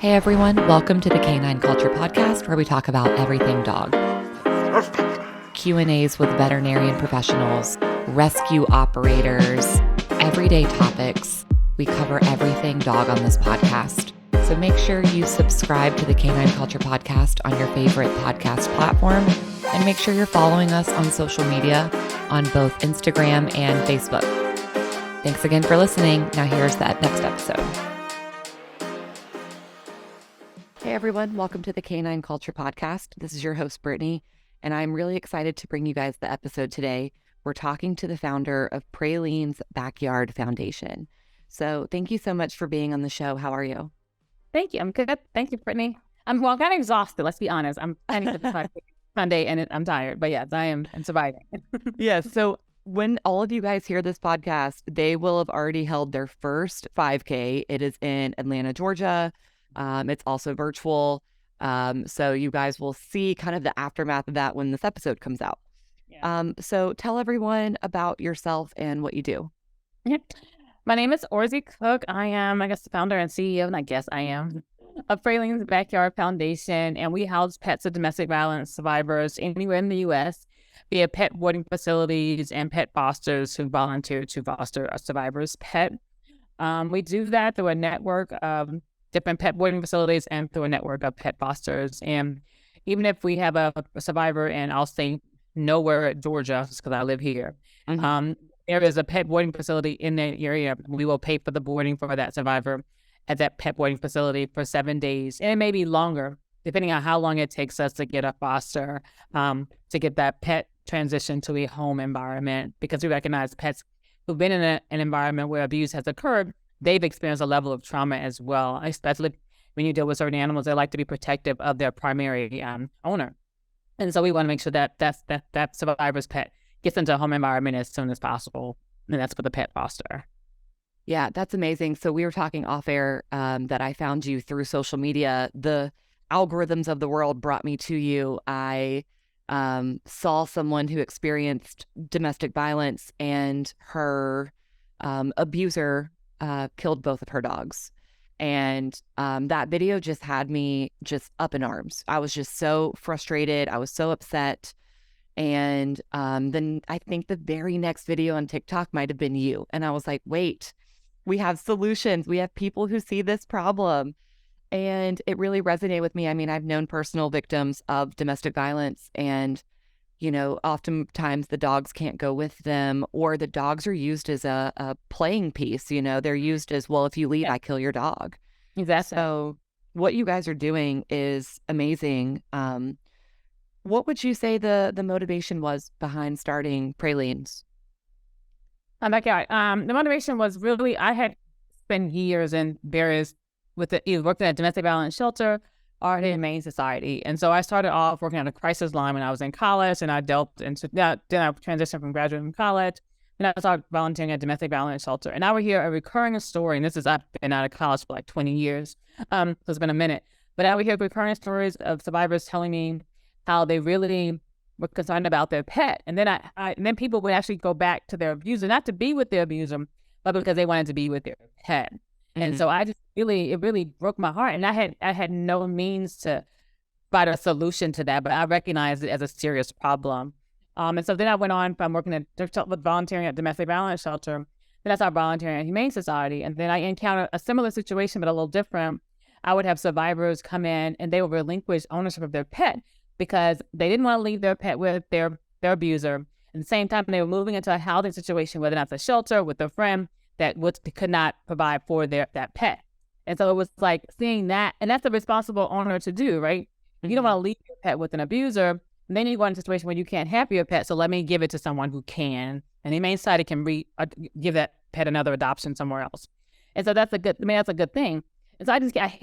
Hey everyone, welcome to the Canine Culture Podcast, where we talk about everything dog. Q&As with veterinarian professionals, rescue operators, everyday topics. We cover everything dog on this podcast. So make sure you subscribe to the Canine Culture Podcast on your favorite podcast platform, and make sure you're following us on social media on both Instagram and Facebook. Thanks again for listening. Now here's that next episode. Hey everyone, welcome to the Canine Culture Podcast. This is your host, Brittany, and I'm really excited to bring you guys the episode today. We're talking to the founder of Praline's Backyard Foundation. So thank you so much for being on the show. How are you? Thank you. I'm good. Thank you, Brittany. I'm kind of exhausted. Let's be honest. I'm planning to Sunday and I'm tired, but yes, I'm surviving. Yes. So when all of you guys hear this podcast, they will have already held their first 5K. It is in Atlanta, Georgia. It's also virtual. So you guys will see kind of the aftermath of that when this episode comes out. Yeah. So tell everyone about yourself and what you do. My name is Orazie Cook. I am, the founder and CEO, and I am, of Praline's Backyard Foundation. And we house pets of domestic violence survivors anywhere in the U.S., via pet boarding facilities and pet fosters who volunteer to foster a survivor's pet. We do that through a network of different pet boarding facilities and through a network of pet fosters. And even if we have a survivor in, I'll say, nowhere at Georgia, just because I live here, there is a pet boarding facility in that area. We will pay for the boarding for that survivor at that pet boarding facility for 7 days. And it may be longer, depending on how long it takes us to get a foster, to get that pet transition to a home environment, because we recognize pets who've been in an environment where abuse has occurred, they've experienced a level of trauma as well, especially when you deal with certain animals. They like to be protective of their primary owner. And so we want to make sure that that survivor's pet gets into a home environment as soon as possible. And that's for the pet foster. Yeah, that's amazing. So we were talking off air that I found you through social media. The algorithms of the world brought me to you. I saw someone who experienced domestic violence, and her abuser killed both of her dogs. And that video just had me just up in arms. I was just so frustrated. I was so upset. And then I think the very next video on TikTok might have been you. And I was like, wait, we have solutions. We have people who see this problem. And it really resonated with me. I mean, I've known personal victims of domestic violence, and you know, oftentimes the dogs can't go with them, or the dogs are used as a playing piece. You know, they're used as, well, if you leave, I kill your dog. Exactly. So what you guys are doing is amazing. What would you say the motivation was behind starting Pralines? The motivation was really, I had spent years in various, either worked at a domestic violence shelter or the Humane Society. And so I started off working on a crisis line when I was in college, and I delved into that. Then I transitioned from graduating from college, and I started volunteering at a domestic violence shelter. And I would hear a recurring story, and this is, I've been out of college for like 20 years, so it's been a minute. But I would hear recurring stories of survivors telling me how they really were concerned about their pet. And then and then people would actually go back to their abuser, not to be with their abuser, but because they wanted to be with their pet. And so it really broke my heart. And I had no means to find a solution to that, but I recognized it as a serious problem. And so then I went on from working with volunteering at domestic violence shelter. Then I started volunteering at Humane Society. And then I encountered a similar situation, but a little different. I would have survivors come in, and they would relinquish ownership of their pet because they didn't want to leave their pet with their abuser. At the same time, they were moving into a housing situation, whether that's a shelter with a friend that could not provide for that pet. And so it was like seeing that, and that's a responsible owner to do, right? Mm-hmm. You don't want to leave your pet with an abuser, and then you go into a situation where you can't have your pet, so let me give it to someone who can. And the Humane Society can give that pet another adoption somewhere else. And so that's a good thing. And so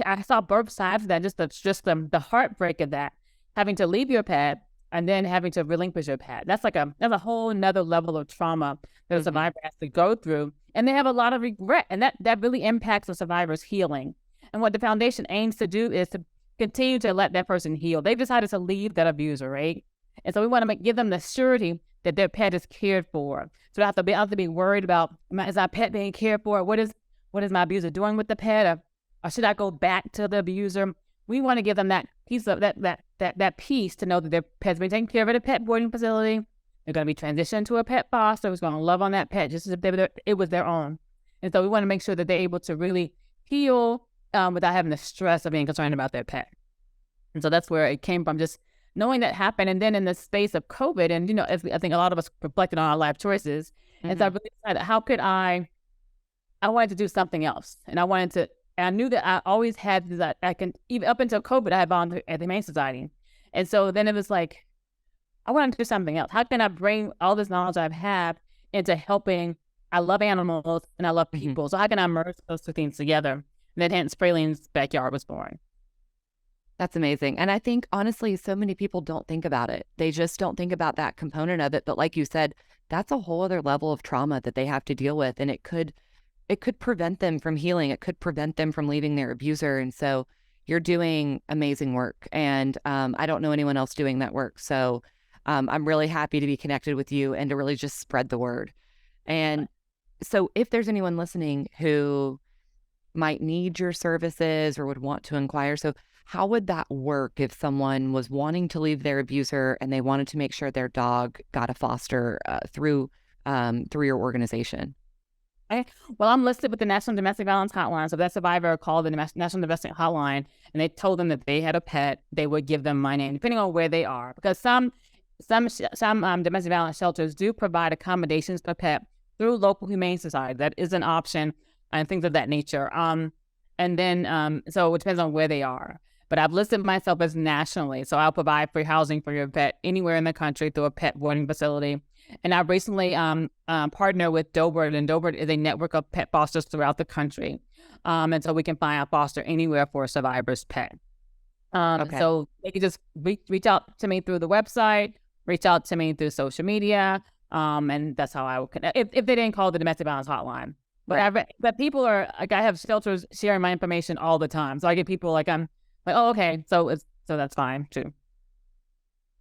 I saw both sides of that, just the heartbreak of that, having to leave your pet and then having to relinquish your pet. That's a whole another level of trauma that a survivor has to go through. And they have a lot of regret. And that really impacts the survivor's healing. And what the foundation aims to do is to continue to let that person heal. They've decided to leave that abuser, right? And so we want to give them the surety that their pet is cared for. So they have to be worried about, is our pet being cared for? What is my abuser doing with the pet? or should I go back to the abuser? We want to give them that piece of that piece to know that their pet's been taken care of at a pet boarding facility. They're going to be transitioned to a pet foster who's going to love on that pet just as if it was their own. And so we want to make sure that they're able to really heal without having the stress of being concerned about their pet. And so that's where it came from, just knowing that happened. And then in the space of COVID, and, you know, as I think a lot of us reflected on our life choices, and so I really decided, how could I wanted to do something else. And I knew that I always had that even up until COVID, I had volunteered at the Humane Society. And so then it was like, I want to do something else. How can I bring all this knowledge I've had into helping? I love animals and I love people. So how can I merge those two things together? And then hence Praline's Backyard was born. That's amazing. And I think, honestly, so many people don't think about it. They just don't think about that component of it. But like you said, that's a whole other level of trauma that they have to deal with. And it could prevent them from healing. It could prevent them from leaving their abuser. And so you're doing amazing work. And I don't know anyone else doing that work. So I'm really happy to be connected with you and to really just spread the word. And so if there's anyone listening who might need your services or would want to inquire, so how would that work if someone was wanting to leave their abuser and they wanted to make sure their dog got a foster through your organization? Okay. Well, I'm listed with the National Domestic Violence Hotline. So if that survivor called the National Domestic Hotline and they told them that they had a pet, they would give them my name, depending on where they are. Because some domestic violence shelters do provide accommodations for pet through local humane society. That is an option and things of that nature. And then, so it depends on where they are. But I've listed myself as nationally. So I'll provide free housing for your pet anywhere in the country through a pet boarding facility. And I've recently partnered with Dobert, and Dobert is a network of pet fosters throughout the country. And so we can find a foster anywhere for a survivor's pet. So they can just reach out to me through the website, reach out to me through social media, and that's how I would connect, if they didn't call the domestic violence hotline. But but people are like, I have shelters sharing my information all the time. So I get people like, I'm like, oh, okay, so that's fine too.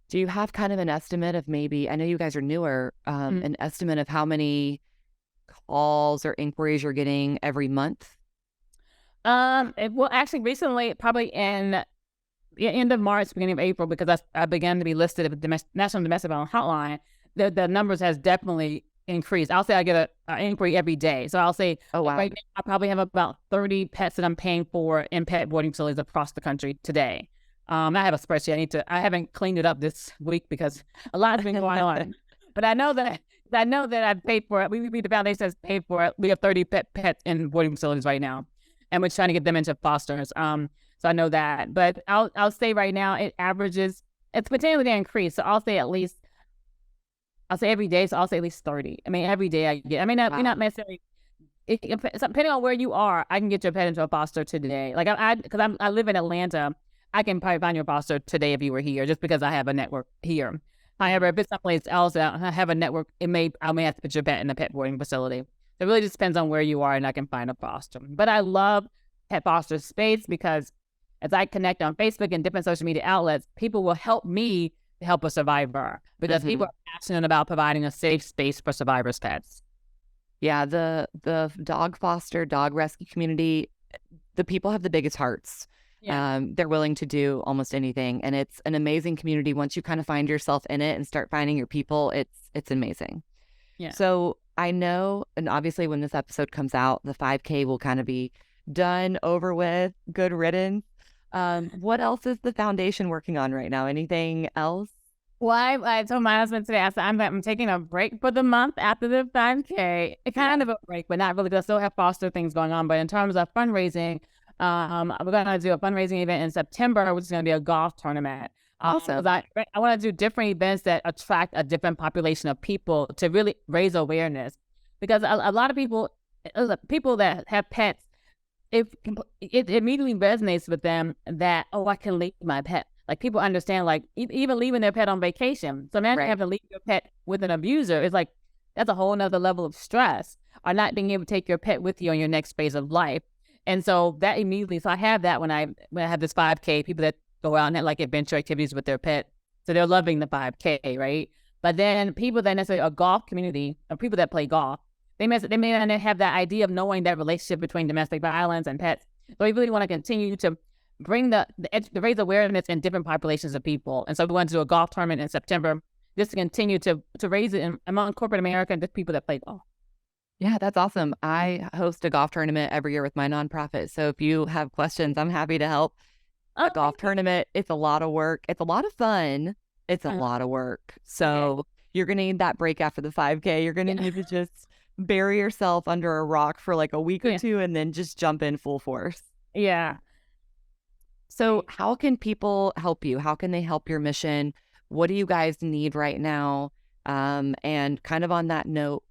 Do you have kind of an estimate of, maybe, I know you guys are newer, an estimate of how many calls or inquiries you're getting every month? Well, actually, recently, probably in the end of March, beginning of April, because I began to be listed at the National Domestic Violence Hotline, the numbers has definitely increased. I'll say I get an inquiry every day. So I'll say, oh, wow. Right now, I probably have about 30 pets that I'm paying for in pet boarding facilities across the country today. I have a spreadsheet. I haven't cleaned it up this week because a lot has been going on. But I know that I've paid for it. The foundation has paid for it. We have 30 pets in boarding facilities right now, and we're trying to get them into fosters. So I know that. But I'll say right now it's continually to increase. So I'll say every day. So I'll say at least 30. I mean, every day I get. I mean, not necessarily. Depending on where you are, I can get your pet into a foster today. Like because I live in Atlanta. I can probably find your foster today if you were here, just because I have a network here. However, if it's someplace else that I have a network, I may have to put your pet in a pet boarding facility. So it really just depends on where you are, and I can find a foster. But I love pet foster space because as I connect on Facebook and different social media outlets, people will help me to help a survivor, because people are passionate about providing a safe space for survivors' pets. Yeah, the dog foster, dog rescue community, the people have the biggest hearts. Yeah. They're willing to do almost anything, and it's an amazing community. Once you kind of find yourself in it and start finding your people, it's amazing. Yeah. So I know, and obviously when this episode comes out, the 5K will kind of be done, over with, good riddance. What else is the foundation working on right now? Anything else? Well, I told my husband today, I said, I'm taking a break for the month after the 5K. Kind of a break, but not really, because I still have foster things going on. But in terms of fundraising, we're going to do a fundraising event in September, which is going to be a golf tournament. Awesome. I want to do different events that attract a different population of people to really raise awareness. Because a lot of people that have pets, it immediately resonates with them that, oh, I can leave my pet. Like, people understand, like, even leaving their pet on vacation. So imagine having to leave your pet with an abuser. It's like, that's a whole nother level of stress, or not being able to take your pet with you on your next phase of life. And so that immediately, so I have that when I have this 5K, people that go out and have like adventure activities with their pet. So they're loving the 5K, right? But then people that necessarily a golf community, or people that play golf, they may not have that idea of knowing that relationship between domestic violence and pets. So we really want to continue to bring the raise awareness in different populations of people. And so we want to do a golf tournament in September just to continue to raise it among corporate America and the people that play golf. Yeah, that's awesome. I host a golf tournament every year with my nonprofit. So if you have questions, I'm happy to help. A golf tournament, it's a lot of work. It's a lot of fun. It's a lot of work. So you're going to need that break after the 5K. You're going to need to just bury yourself under a rock for like a week or two and then just jump in full force. Yeah. So how can people help you? How can they help your mission? What do you guys need right now? And kind of on that note,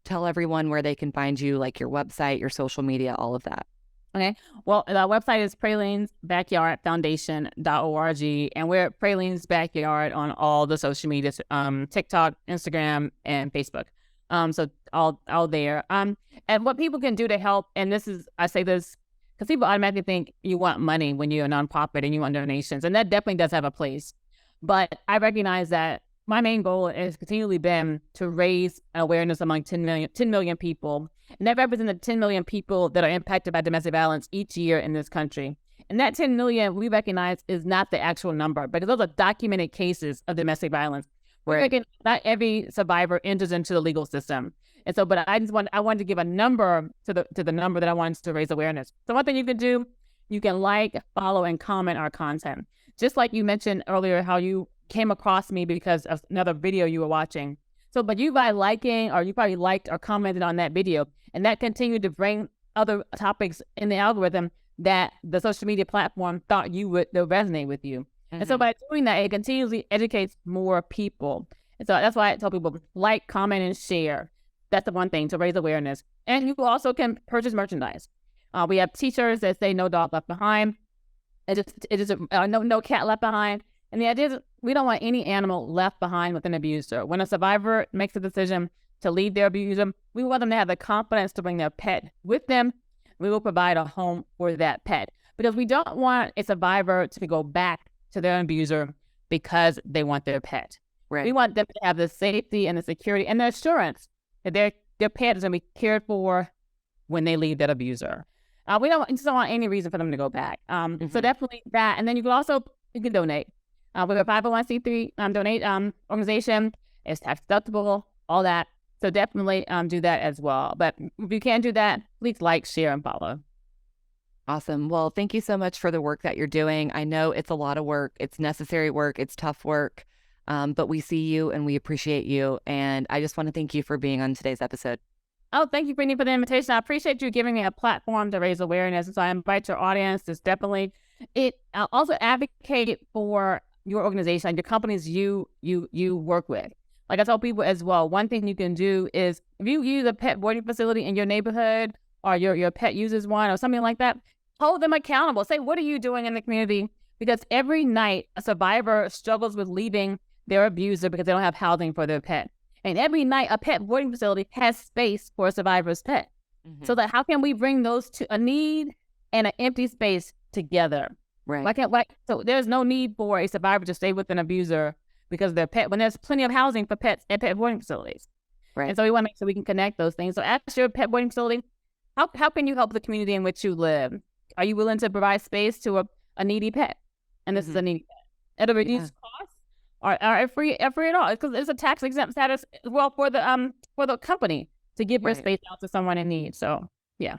tell everyone where they can find you, like your website, your social media, all of that. Okay. Well, the website is pralinesbackyardfoundation.org, and we're at Praline's Backyard on all the social media, TikTok, Instagram, and Facebook. So all there. And what people can do to help, and I say this because people automatically think you want money when you're a nonprofit and you want donations, and that definitely does have a place. But I recognize that my main goal has continually been to raise awareness among 10 million people. And that represents the 10 million people that are impacted by domestic violence each year in this country. And that 10 million, we recognize, is not the actual number, but those are documented cases of domestic violence. Where not every survivor enters into the legal system. And so, but I wanted to give a number to the number that I wanted to raise awareness. So one thing you can do, you can like, follow, and comment our content. Just like you mentioned earlier, how you came across me because of another video you were watching. So, but you by liking, or you probably liked or commented on that video, and that continued to bring other topics in the algorithm that the social media platform thought they'll resonate with you. Mm-hmm. And so by doing that, it continuously educates more people. And so that's why I tell people, like, comment, and share. That's the one thing, to raise awareness. And you also can purchase merchandise. We have t-shirts that say "No Dog Left Behind." It is no cat left behind. And the idea is we don't want any animal left behind with an abuser. When a survivor makes a decision to leave their abuser, we want them to have the confidence to bring their pet with them. We will provide a home for that pet, because we don't want a survivor to go back to their abuser because they want their pet. Right. We want them to have the safety and the security and the assurance that their pet is going to be cared for when they leave that abuser. We just don't want any reason for them to go back. So definitely that. And then you can donate. We're a 501c3 donate organization. It's tax deductible, all that. So definitely do that as well. But if you can't do that, please like, share, and follow. Awesome. Well, thank you so much for the work that you're doing. I know it's a lot of work. It's necessary work. It's tough work. But we see you and we appreciate you. And I just want to thank you for being on today's episode. Oh, thank you, Brittany, for the invitation. I appreciate you giving me a platform to raise awareness. So I invite your audience to definitely also advocate for your organization, your companies you work with. Like I tell people as well, one thing you can do is if you use a pet boarding facility in your neighborhood, or your pet uses one or something like that, hold them accountable. Say, what are you doing in the community? Because every night a survivor struggles with leaving their abuser because they don't have housing for their pet. And every night a pet boarding facility has space for a survivor's pet. Mm-hmm. So that how can we bring those two, a need and an empty space, together? Right. So there's no need for a survivor to stay with an abuser because of their pet, when there's plenty of housing for pets at pet boarding facilities. Right. And so we want to make sure we can connect those things. So at your pet boarding facility, how can you help the community in which you live? Are you willing to provide space to a needy pet? And this is a needy pet. At a reduced cost, or free at all, because it's a tax exempt status as well for the company to give their space out to someone in need. So yeah.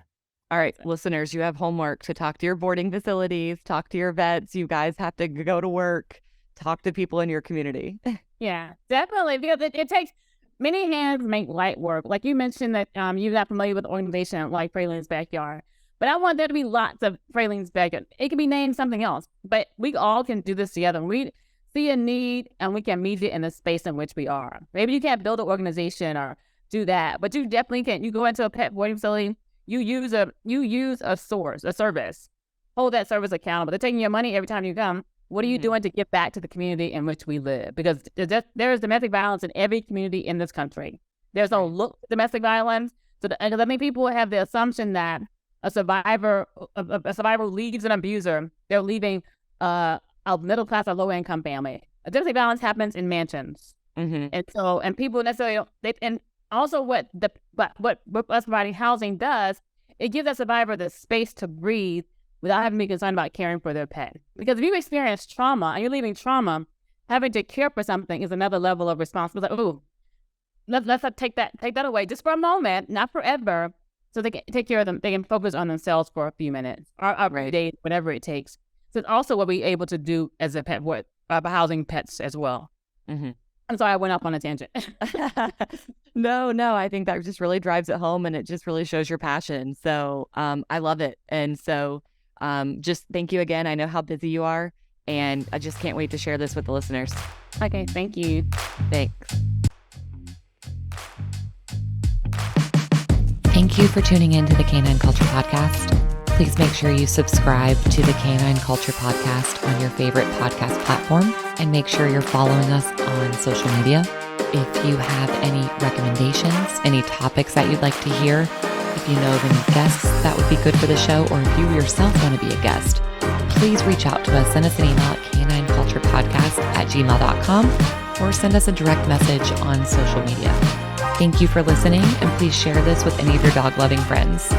All right, listeners, you have homework to talk to your boarding facilities, talk to your vets. You guys have to go to work, talk to people in your community. Yeah, definitely, because it takes many hands make light work. Like you mentioned that you're not familiar with an organization like Praline's Backyard, but I want there to be lots of Praline's Backyard. It can be named something else, but we all can do this together. We see a need and we can meet it in the space in which we are. Maybe you can't build an organization or do that, but you definitely can. You go into a pet boarding facility. You use a service. Hold that service accountable. They're taking your money every time you come. What are you doing to give back to the community in which we live? Because there is domestic violence in every community in this country. There's no look at domestic violence. So I think people have the assumption that a survivor leaves an abuser, they're leaving a middle class or low income family. Domestic violence happens in mansions, and people necessarily and also what us providing housing does it gives that survivor the space to breathe without having to be concerned about caring for their pet. Because if you experience trauma and you're leaving trauma, having to care for something is another level of responsibility. Like, ooh, let's take that away just for a moment, not forever, so they can take care of them. They can focus on themselves for a few minutes or a day, whatever it takes. So it's also what we're able to do as a pet, by housing pets as well. Mm-hmm. I'm sorry, I went off on a tangent. No, I think that just really drives it home, and it just really shows your passion. So I love it. And so just thank you again. I know how busy you are, and I just can't wait to share this with the listeners. Okay, thank you. Thanks. Thank you for tuning in to the Canine Culture Podcast. Please make sure you subscribe to the Canine Culture Podcast on your favorite podcast platform, and make sure you're following us on social media. If you have any recommendations, any topics that you'd like to hear, if you know of any guests that would be good for the show, or if you yourself want to be a guest, please reach out to us. Send us an email at canineculturepodcast@gmail.com, or send us a direct message on social media. Thank you for listening, and please share this with any of your dog-loving friends.